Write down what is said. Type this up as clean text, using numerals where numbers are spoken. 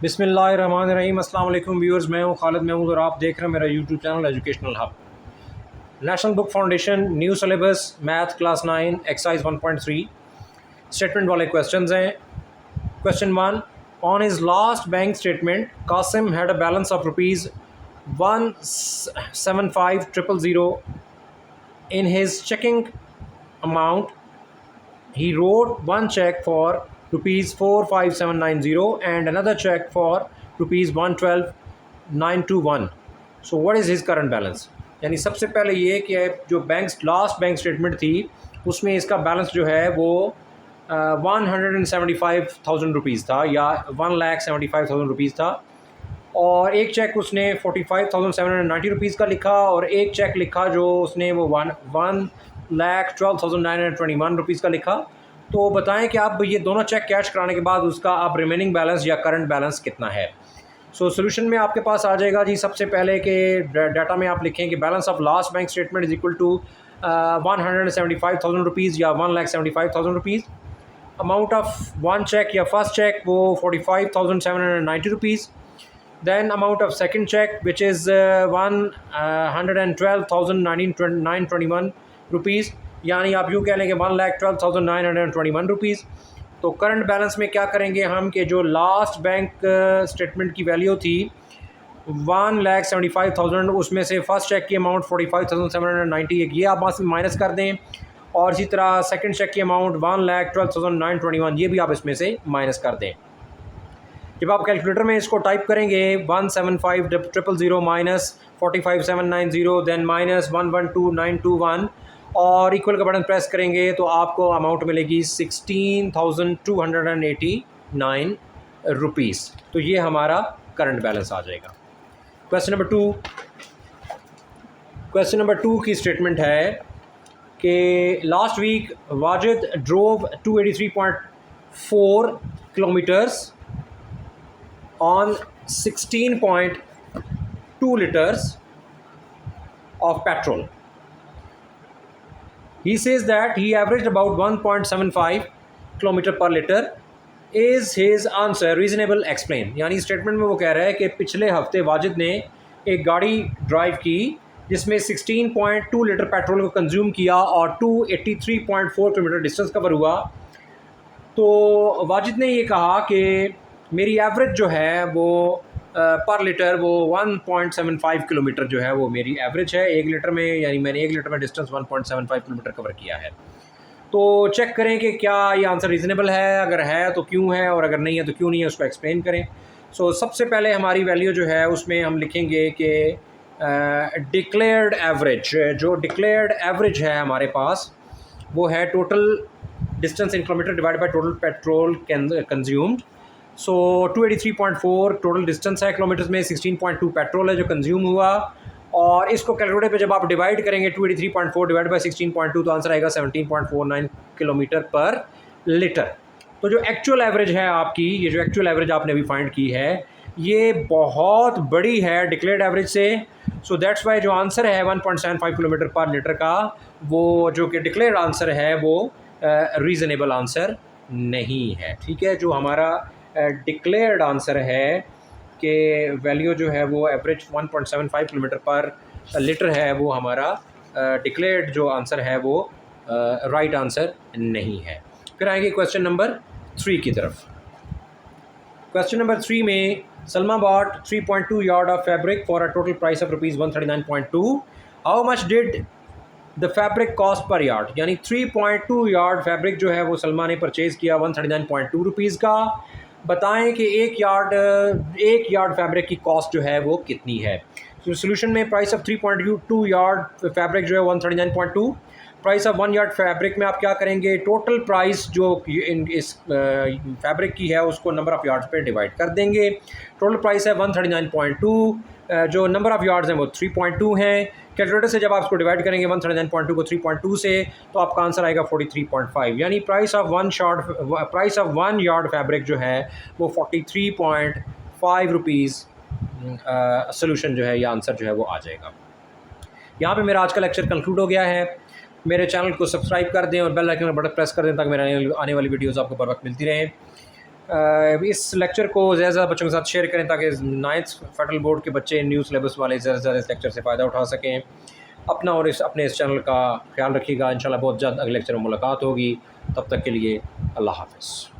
बिस्मिल्लाहिर्रहमानिर्रहीम। अस्सलाम वालेकुम व्यूअर्स, मैं हूं खालिद महमूद और आप देख रहे हैं मेरा YouTube channel Educational Hub. National Book Foundation new syllabus math class 9 exercise 1.3 statement वाले क्वेश्चंस हैं। Question 1, on his last bank statement Qasim had a balance of rupees 175,000 in his checking amount. He wrote one check for rupees 45790 and another check for rupees 112,921. So what is his current balance? यानी सबसे पहले ये कि जो last bank statement थी उसमें इसका balance जो है वो 175,000 रुपीज़ था या 1,75,000 रुपीज़ था, और एक चेक उसने 45,790 रुपीज़ का लिखा और एक चेक लिखा जो उसने वो 1,12,921 रुपीज़ का लिखा। तो बताएं कि आप ये दोनों चेक कैश कराने के बाद उसका आप रिमेनिंग बैलेंस या करंट बैलेंस कितना है। सोल्यूशन में आपके पास आ जाएगा जी, सबसे पहले के डाटा में आप लिखें कि balance of last bank statement is equal to 175,000 rupees या 1,75,000 rupees. Amount of one check या फर्स्ट चेक वो 45,790 rupees. Then amount of second check which is 112,921 rupees, यानी आप यूँ कह लें कि 1,12,921 रुपीज़। तो करंट बैलेंस में क्या करेंगे हम कि जो लास्ट बैंक स्टेटमेंट की वैल्यू थी 1,75,000, उसमें से फ़र्स्ट चेक की अमाउंट 45,790 ये आप माइनस कर दें, और इसी तरह सेकंड चेक की अमाउंट 1,12,921 ये भी आप इसमें से माइनस कर दें। जब आप कैलकुलेटर में इसको टाइप करेंगे 175,000 माइनस 45,790 देन माइनस 112,921 और इक्वल का बटन प्रेस करेंगे तो आपको अमाउंट मिलेगी 16,289 रुपीज़। तो ये हमारा करंट बैलेंस आ जाएगा। क्वेश्चन नंबर टू की स्टेटमेंट है कि last week Wajid drove 283.4 kilometres on 16.2 liters of petrol. He says that he averaged about 1.75 kilometer per liter. Is his answer reasonable? Explain. यानी स्टेटमेंट में वो कह रहा है कि पिछले हफ्ते वाजिद ने एक गाड़ी ड्राइव की जिसमें 16.2 लीटर पेट्रोल को कंज्यूम किया और 283.4 किलोमीटर डिस्टेंस कवर हुआ। तो वाजिद ने ये कहा कि मेरी एवरेज जो है वो पर लीटर वो 1.75 किलोमीटर जो है वो मेरी एवरेज है एक लीटर में, यानी मैंने एक लीटर में डिस्टेंस 1.75 किलोमीटर कवर किया है। तो चेक करें कि क्या ये आंसर रीज़नेबल है, अगर है तो क्यों है और अगर नहीं है तो क्यों नहीं है, उसको एक्सप्लेन करें। सबसे पहले हमारी वैल्यू जो है उसमें हम लिखेंगे कि डिक्लेयर्ड एवरेज, जो डिक्लेयर्ड एवरेज है हमारे पास वो है total distance in kilometre divide by total petrol consumed. 283.4 total distance है किलोमीटर्स में, 16.2 पेट्रोल है जो कंज्यूम हुआ, और इसको कैलकुलेटर पे जब आप डिवाइड करेंगे 283.4 डिवाइड बाई 16.2 तो आंसर आएगा 17.49 किलोमीटर पर लीटर। तो जो एक्चुअल एवरेज है आपकी, ये जो एक्चुअल एवरेज आपने अभी फाइंड की है ये बहुत बड़ी है डिक्लेयर्ड एवरेज से। दैट्स वाई जो आंसर है 1.75 किलोमीटर पर लीटर का, वो जो कि डिक्लेयर्ड आंसर है वो रीज़नेबल आंसर नहीं है। ठीक है, जो हमारा डिक्लेयर्ड आंसर है कि वैल्यू जो है वो एवरेज 1.75 किलोमीटर पर लीटर है, वो हमारा डिक्लेयर्ड जो आंसर है वो राइट आंसर नहीं है। फिर आएंगे क्वेश्चन नंबर 3 की तरफ। क्वेश्चन नंबर 3 में Salma bought 3.2 yard of fabric for a total price of rupees 139.2। How much did the fabric cost per yard, यानी 3.2 यार्ड फैब्रिक जो है वो सलमा ने परचेज़ किया 139.2 रुपीज़ का। बताएं कि एक यार्ड फैब्रिक की कॉस्ट जो है वो कितनी है। सोल्यूशन में प्राइस ऑफ 3.2 यार्ड फैब्रिक जो है 139.2, प्राइस ऑफ 1 यार्ड फैब्रिक में आप क्या करेंगे, टोटल प्राइस जो इस फैब्रिक की है उसको नंबर ऑफ़ यार्ड्स पे डिवाइड कर देंगे। टोटल प्राइस है 139.2, जो नंबर ऑफ़ यार्ड्स हैं वो 3.2 हैं। कैलकुलेटर से जब आप इसको डिवाइड करेंगे 139.2 को 3.2 से तो आपका आंसर आएगा 43.5, यानी प्राइस ऑफ 1 यार्ड फैब्रिक जो है वो 43.5 रुपीज़ सोल्यूशन जो है या आंसर जो है वो आ जाएगा। यहाँ पे मेरा आज का लेक्चर कंक्लूड हो गया है। मेरे चैनल को सब्सक्राइब कर दें और बेल आइकन का बटन प्रेस कर दें ताकि मेरे आने वाली वीडियोज़ आपको बर वक्त मिलती रहें। इस लेक्चर को ज़्यादा से ज़्यादा बच्चों के साथ शेयर करें ताकि 9th फेडरल बोर्ड के बच्चे न्यू सिलेबस वाले ज़्यादा से ज़्यादा इस लेक्चर से फ़ायदा उठा सकें। अपना और अपने इस चैनल का ख्याल रखिएगा। इंशाल्लाह बहुत जल्द अगले लेक्चर में मुलाकात होगी। तब तक के लिए अल्लाह हाफ़िज़।